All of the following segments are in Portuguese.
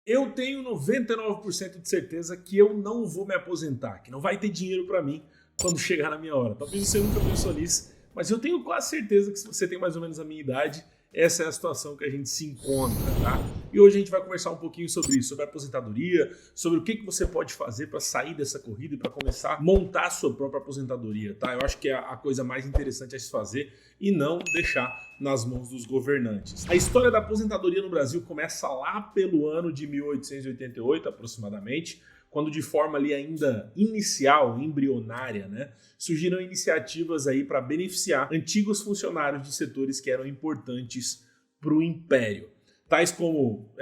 Eu tenho 99% de certeza que eu não vou me aposentar, que não vai ter dinheiro para mim quando chegar na minha hora. Talvez você nunca pensou nisso, mas eu tenho quase certeza que se você tem mais ou menos a minha idade, essa é a situação que a gente se encontra, tá? E hoje a gente vai conversar um pouquinho sobre isso, sobre a aposentadoria, sobre o que você pode fazer para sair dessa corrida e para começar a montar a sua própria aposentadoria, tá? Eu acho que é a coisa mais interessante a se fazer e não deixar nas mãos dos governantes. A história da aposentadoria no Brasil começa lá pelo ano de 1888, aproximadamente, quando de forma ali ainda inicial, embrionária, né, surgiram iniciativas aí para beneficiar antigos funcionários de setores que eram importantes para o Império. Tais como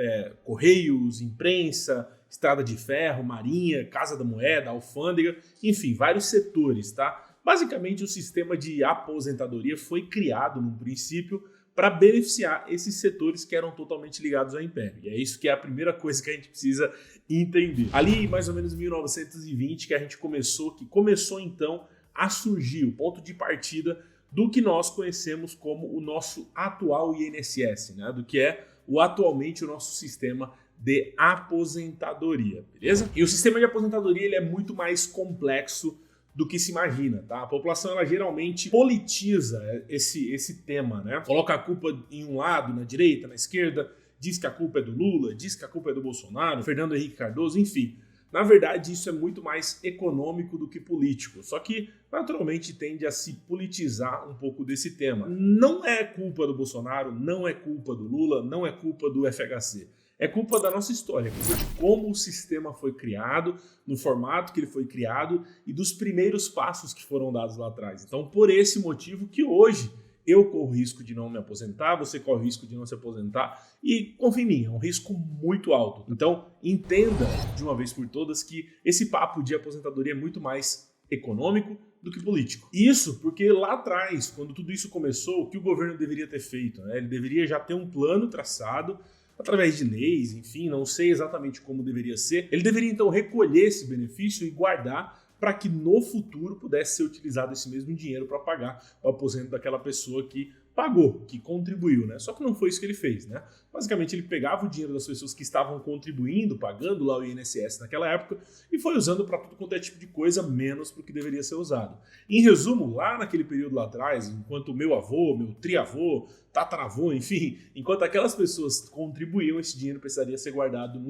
Correios, imprensa, Estrada de Ferro, Marinha, Casa da Moeda, Alfândega, enfim, vários setores, tá? Basicamente, o sistema de aposentadoria foi criado, no princípio, para beneficiar esses setores que eram totalmente ligados ao Império. E é isso que é a primeira coisa que a gente precisa entender. Ali, mais ou menos em 1920, que começou então a surgir o ponto de partida do que nós conhecemos como o nosso atual INSS, né? Do que é atualmente o nosso sistema de aposentadoria, beleza? E o sistema de aposentadoria ele é muito mais complexo do que se imagina, tá? A população ela geralmente politiza esse tema, né? Coloca a culpa em um lado, na direita, na esquerda, diz que a culpa é do Lula, diz que a culpa é do Bolsonaro, Fernando Henrique Cardoso, enfim. Na verdade, isso é muito mais econômico do que político, só que naturalmente tende a se politizar um pouco desse tema. Não é culpa do Bolsonaro, não é culpa do Lula, não é culpa do FHC. É culpa da nossa história, é culpa de como o sistema foi criado, no formato que ele foi criado e dos primeiros passos que foram dados lá atrás. Então, por esse motivo que hoje eu corro risco de não me aposentar, você corre risco de não se aposentar e, confia em mim, é um risco muito alto. Então, entenda de uma vez por todas que esse papo de aposentadoria é muito mais econômico do que político. Isso porque lá atrás, quando tudo isso começou, o que o governo deveria ter feito? Né? Ele deveria já ter um plano traçado através de leis, enfim, não sei exatamente como deveria ser. Ele deveria então recolher esse benefício e guardar para que no futuro pudesse ser utilizado esse mesmo dinheiro para pagar o aposento daquela pessoa que pagou, que contribuiu, né? Só que não foi isso que ele fez, né? Basicamente ele pegava o dinheiro das pessoas que estavam contribuindo, pagando lá o INSS naquela época e foi usando para tudo quanto é tipo de coisa, menos para o que deveria ser usado. Em resumo, lá naquele período lá atrás, enquanto meu avô, meu triavô, tataravô, enfim, enquanto aquelas pessoas contribuíam, esse dinheiro precisaria ser guardado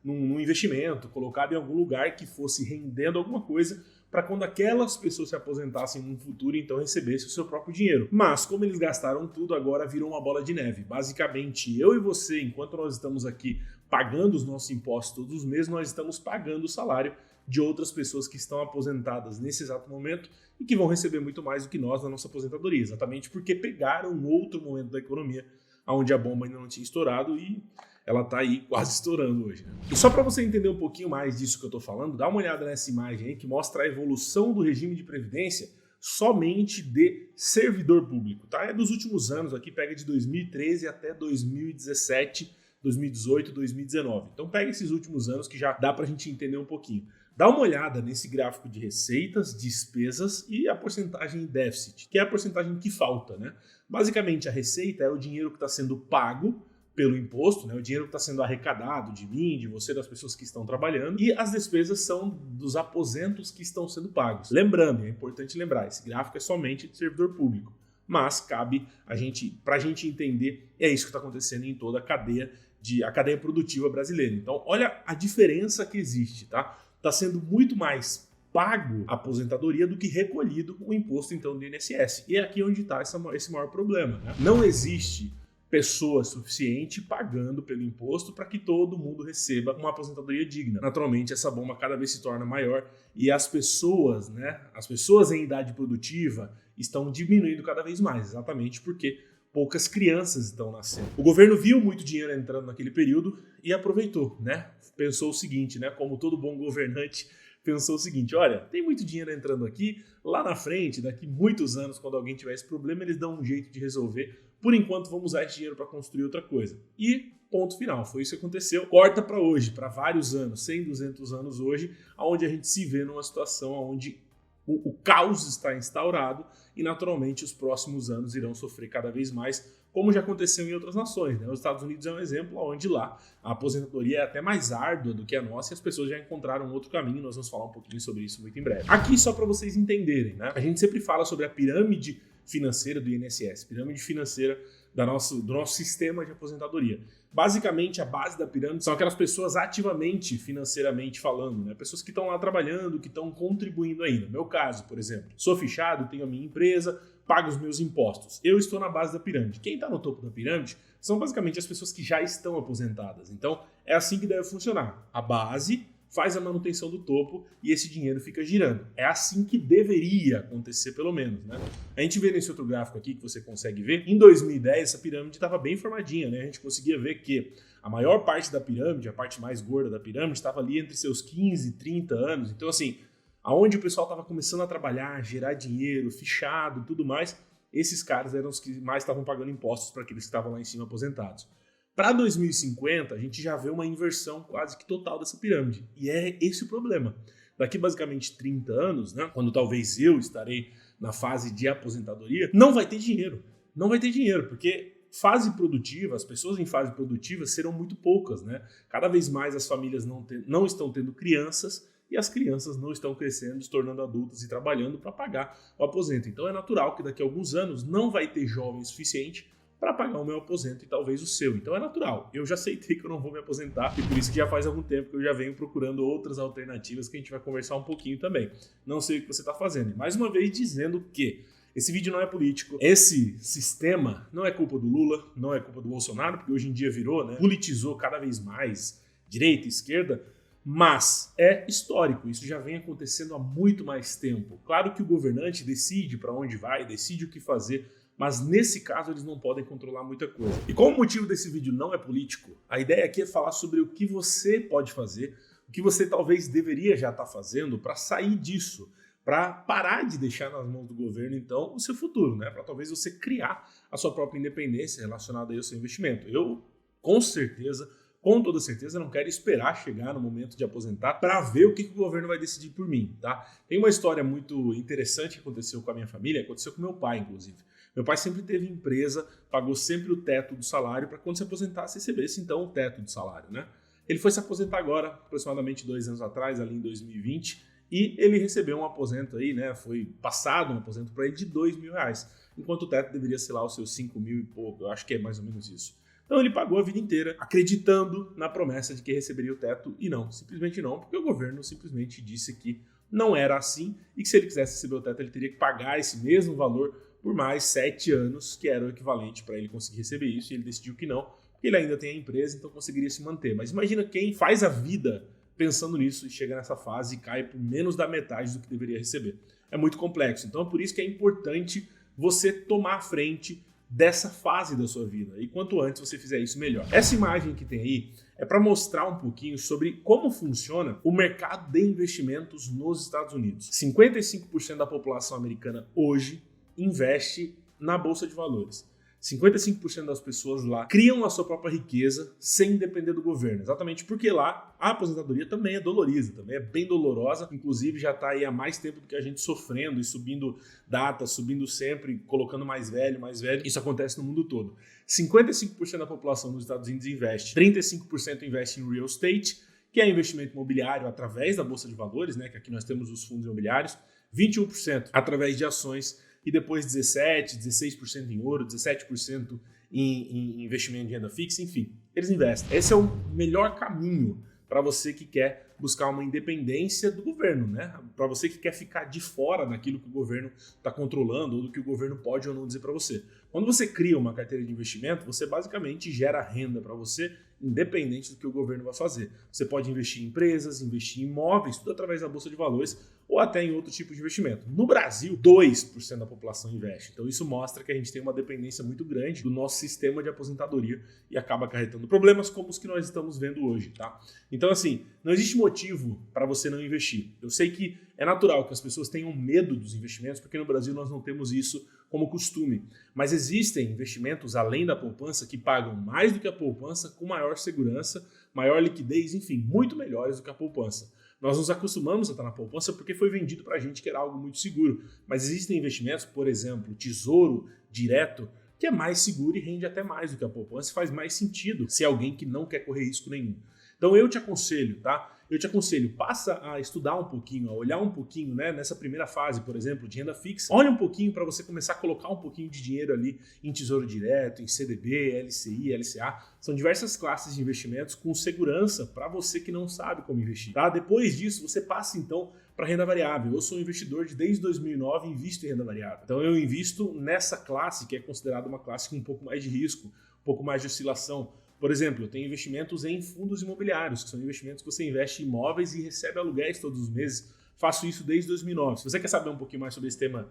num investimento, colocado em algum lugar que fosse rendendo alguma coisa para quando aquelas pessoas se aposentassem no futuro, então recebessem o seu próprio dinheiro. Mas, como eles gastaram tudo, agora virou uma bola de neve. Basicamente, eu e você, enquanto nós estamos aqui pagando os nossos impostos todos os meses, nós estamos pagando o salário de outras pessoas que estão aposentadas nesse exato momento e que vão receber muito mais do que nós na nossa aposentadoria, exatamente porque pegaram outro momento da economia onde a bomba ainda não tinha estourado e ela tá aí quase estourando hoje, né? E só para você entender um pouquinho mais disso que eu tô falando, dá uma olhada nessa imagem aí que mostra a evolução do regime de previdência somente de servidor público, tá? É dos últimos anos, aqui pega de 2013 até 2017, 2018, 2019. Então pega esses últimos anos que já dá pra gente entender um pouquinho. Dá uma olhada nesse gráfico de receitas, despesas e a porcentagem em déficit, que é a porcentagem que falta, né? Basicamente a receita é o dinheiro que está sendo pago pelo imposto, né, o dinheiro que está sendo arrecadado de mim, de você, das pessoas que estão trabalhando, e as despesas são dos aposentos que estão sendo pagos. Lembrando, é importante lembrar, esse gráfico é somente de servidor público, mas cabe para a gente entender, é isso que está acontecendo em toda a cadeia produtiva brasileira. Então, olha a diferença que existe, tá? Está sendo muito mais pago a aposentadoria do que recolhido o imposto, então, do INSS. E é aqui onde está esse maior problema, né? Não existe pessoa suficiente pagando pelo imposto para que todo mundo receba uma aposentadoria digna. Naturalmente, essa bomba cada vez se torna maior e as pessoas, né, as pessoas em idade produtiva estão diminuindo cada vez mais, exatamente porque poucas crianças estão nascendo. O governo viu muito dinheiro entrando naquele período e aproveitou, né? Pensou o seguinte, né, como todo bom governante pensou o seguinte, olha, tem muito dinheiro entrando aqui, lá na frente, daqui muitos anos, quando alguém tiver esse problema, eles dão um jeito de resolver. Por enquanto, vamos usar esse dinheiro para construir outra coisa. E ponto final, foi isso que aconteceu. Corta para hoje, para vários anos, 100, 200 anos hoje, onde a gente se vê numa situação onde o caos está instaurado e, naturalmente, os próximos anos irão sofrer cada vez mais, como já aconteceu em outras nações, né? Os Estados Unidos é um exemplo onde lá a aposentadoria é até mais árdua do que a nossa e as pessoas já encontraram outro caminho. Nós vamos falar um pouquinho sobre isso muito em breve. Aqui, só para vocês entenderem, né? A gente sempre fala sobre a pirâmide financeira do INSS, pirâmide financeira do nosso sistema de aposentadoria. Basicamente, a base da pirâmide são aquelas pessoas ativamente, financeiramente falando, né? Pessoas que estão lá trabalhando, que estão contribuindo ainda. No meu caso, por exemplo, sou fichado, tenho a minha empresa, pago os meus impostos. Eu estou na base da pirâmide. Quem está no topo da pirâmide são basicamente as pessoas que já estão aposentadas. Então, é assim que deve funcionar. A base faz a manutenção do topo e esse dinheiro fica girando. É assim que deveria acontecer, pelo menos, né? A gente vê nesse outro gráfico aqui que você consegue ver, em 2010 essa pirâmide estava bem formadinha, né? A gente conseguia ver que a maior parte da pirâmide, a parte mais gorda da pirâmide, estava ali entre seus 15 e 30 anos. Então, assim, aonde o pessoal estava começando a trabalhar, gerar dinheiro, fichado e tudo mais, esses caras eram os que mais estavam pagando impostos para aqueles que estavam lá em cima aposentados. Para 2050, a gente já vê uma inversão quase que total dessa pirâmide. E é esse o problema. Daqui basicamente 30 anos, né, quando talvez eu estarei na fase de aposentadoria, não vai ter dinheiro. Não vai ter dinheiro, porque fase produtiva, as pessoas em fase produtiva serão muito poucas, né? Cada vez mais as famílias não estão tendo crianças e as crianças não estão crescendo, se tornando adultas e trabalhando para pagar o aposento. Então é natural que daqui a alguns anos não vai ter jovem suficiente para pagar o meu aposento e talvez o seu. Então é natural. Eu já aceitei que eu não vou me aposentar e por isso que já faz algum tempo que eu já venho procurando outras alternativas que a gente vai conversar um pouquinho também. Não sei o que você está fazendo. E mais uma vez dizendo que esse vídeo não é político. Esse sistema não é culpa do Lula, não é culpa do Bolsonaro, porque hoje em dia virou, né? Politizou cada vez mais direita e esquerda, mas é histórico. Isso já vem acontecendo há muito mais tempo. Claro que o governante decide para onde vai, decide o que fazer, mas nesse caso eles não podem controlar muita coisa. E como o motivo desse vídeo não é político, a ideia aqui é falar sobre o que você pode fazer, o que você talvez deveria já estar fazendo para sair disso, para parar de deixar nas mãos do governo, então, o seu futuro, né? Para talvez você criar a sua própria independência relacionada aí ao seu investimento. Eu, com toda certeza, não quero esperar chegar no momento de aposentar para ver o que o governo vai decidir por mim, tá? Tem uma história muito interessante que aconteceu com a minha família, aconteceu com meu pai, inclusive. Meu pai sempre teve empresa, pagou sempre o teto do salário para quando se aposentasse recebesse então o teto do salário, né? Ele foi se aposentar agora, aproximadamente 2 anos atrás, ali em 2020, e ele recebeu um aposento aí, né? Foi passado um aposento para ele de R$2.000, enquanto o teto deveria ser lá os seus 5 mil e pouco, eu acho que é mais ou menos isso. Então ele pagou a vida inteira acreditando na promessa de que receberia o teto e não, simplesmente não, porque o governo simplesmente disse que não era assim e que se ele quisesse receber o teto ele teria que pagar esse mesmo valor por mais 7 anos, que era o equivalente para ele conseguir receber isso, e ele decidiu que não, porque ele ainda tem a empresa, então conseguiria se manter. Mas imagina quem faz a vida pensando nisso e chega nessa fase e cai por menos da metade do que deveria receber. É muito complexo, então é por isso que é importante você tomar a frente dessa fase da sua vida, e quanto antes você fizer isso, melhor. Essa imagem que tem aí é para mostrar um pouquinho sobre como funciona o mercado de investimentos nos Estados Unidos. 55% da população americana hoje investe na Bolsa de Valores. 55% das pessoas lá criam a sua própria riqueza sem depender do governo. Exatamente porque lá a aposentadoria também é dolorida, também é bem dolorosa. Inclusive já está aí há mais tempo do que a gente sofrendo e subindo datas, subindo sempre, colocando mais velho, mais velho. Isso acontece no mundo todo. 55% da população nos Estados Unidos investe. 35% investe em real estate, que é investimento imobiliário através da Bolsa de Valores, né? Que aqui nós temos os fundos imobiliários. 21% através de ações. E depois 17%, 16% em ouro, 17% em investimento de renda fixa, enfim, eles investem. Esse é o melhor caminho para você que quer buscar uma independência do governo, né? Para você que quer ficar de fora daquilo que o governo está controlando ou do que o governo pode ou não dizer para você. Quando você cria uma carteira de investimento, você basicamente gera renda para você, independente do que o governo vai fazer. Você pode investir em empresas, investir em imóveis, tudo através da Bolsa de Valores, ou até em outro tipo de investimento. No Brasil, 2% da população investe. Então isso mostra que a gente tem uma dependência muito grande do nosso sistema de aposentadoria e acaba acarretando problemas como os que nós estamos vendo hoje, tá? Então assim, não existe motivo para você não investir. Eu sei que é natural que as pessoas tenham medo dos investimentos, porque no Brasil nós não temos isso como costume. Mas existem investimentos além da poupança que pagam mais do que a poupança, com maior segurança, maior liquidez, enfim, muito melhores do que a poupança. Nós nos acostumamos a estar na poupança porque foi vendido para a gente que era algo muito seguro. Mas existem investimentos, por exemplo, tesouro direto, que é mais seguro e rende até mais do que a poupança e faz mais sentido se é alguém que não quer correr risco nenhum. Então eu te aconselho, tá? Eu te aconselho, passa a estudar um pouquinho, a olhar um pouquinho, né? Nessa primeira fase, por exemplo, de renda fixa. Olha um pouquinho para você começar a colocar um pouquinho de dinheiro ali em tesouro direto, em CDB, LCI, LCA. São diversas classes de investimentos com segurança para você que não sabe como investir, tá? Depois disso, você passa então para renda variável. Eu sou um investidor desde 2009 e invisto em renda variável. Então eu invisto nessa classe que é considerada uma classe com um pouco mais de risco, um pouco mais de oscilação. Por exemplo, eu tenho investimentos em fundos imobiliários, que são investimentos que você investe em imóveis e recebe aluguéis todos os meses. Faço isso desde 2009. Se você quer saber um pouquinho mais sobre esse tema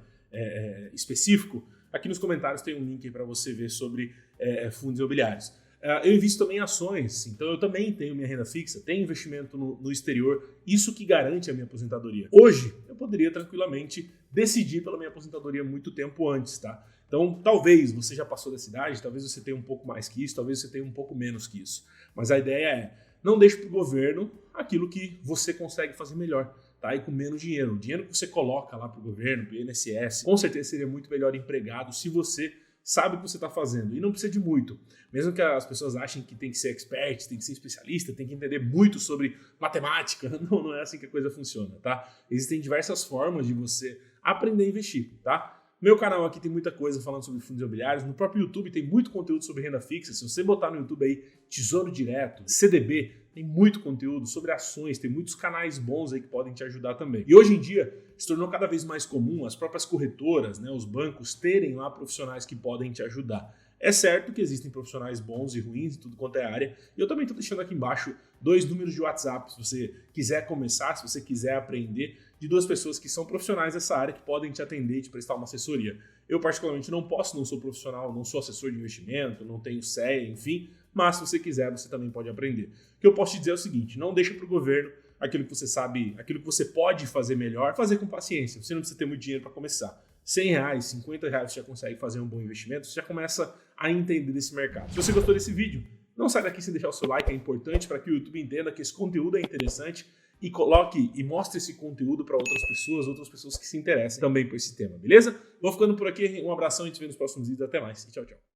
específico, aqui nos comentários tem um link para você ver sobre fundos imobiliários. Eu invisto também em ações, então eu também tenho minha renda fixa, tenho investimento no exterior, isso que garante a minha aposentadoria. Hoje, eu poderia tranquilamente decidir pela minha aposentadoria muito tempo antes, tá? Então, talvez você já passou dessa idade, talvez você tenha um pouco mais que isso, talvez você tenha um pouco menos que isso. Mas a ideia é, não deixe para o governo aquilo que você consegue fazer melhor, tá? E com menos dinheiro. O dinheiro que você coloca lá para o governo, para o INSS, com certeza seria muito melhor empregado se você sabe o que você está fazendo. E não precisa de muito. Mesmo que as pessoas achem que tem que ser expert, tem que ser especialista, tem que entender muito sobre matemática, não é assim que a coisa funciona, tá? Existem diversas formas de você aprender a investir, tá? Meu canal aqui tem muita coisa falando sobre fundos imobiliários. No próprio YouTube tem muito conteúdo sobre renda fixa. Se você botar no YouTube aí Tesouro Direto, CDB, tem muito conteúdo sobre ações, tem muitos canais bons aí que podem te ajudar também. E hoje em dia se tornou cada vez mais comum as próprias corretoras, né, os bancos terem lá profissionais que podem te ajudar. É certo que existem profissionais bons e ruins em tudo quanto é área. E eu também estou deixando aqui embaixo 2 números de WhatsApp, se você quiser começar, se você quiser aprender, de 2 pessoas que são profissionais dessa área que podem te atender e te prestar uma assessoria. Eu particularmente não sou profissional, não sou assessor de investimento, não tenho CEA, enfim, mas se você quiser, você também pode aprender. O que eu posso te dizer é o seguinte, não deixa para o governo aquilo que você sabe, aquilo que você pode fazer melhor, fazer com paciência. Você não precisa ter muito dinheiro para começar. R$100, R$50 você já consegue fazer um bom investimento, você já começa a entender desse mercado. Se você gostou desse vídeo, não sai daqui sem deixar o seu like, é importante para que o YouTube entenda que esse conteúdo é interessante e coloque e mostre esse conteúdo para outras pessoas que se interessem também por esse tema, beleza? Vou ficando por aqui, um abração e a gente se vê nos próximos vídeos, até mais, tchau, tchau.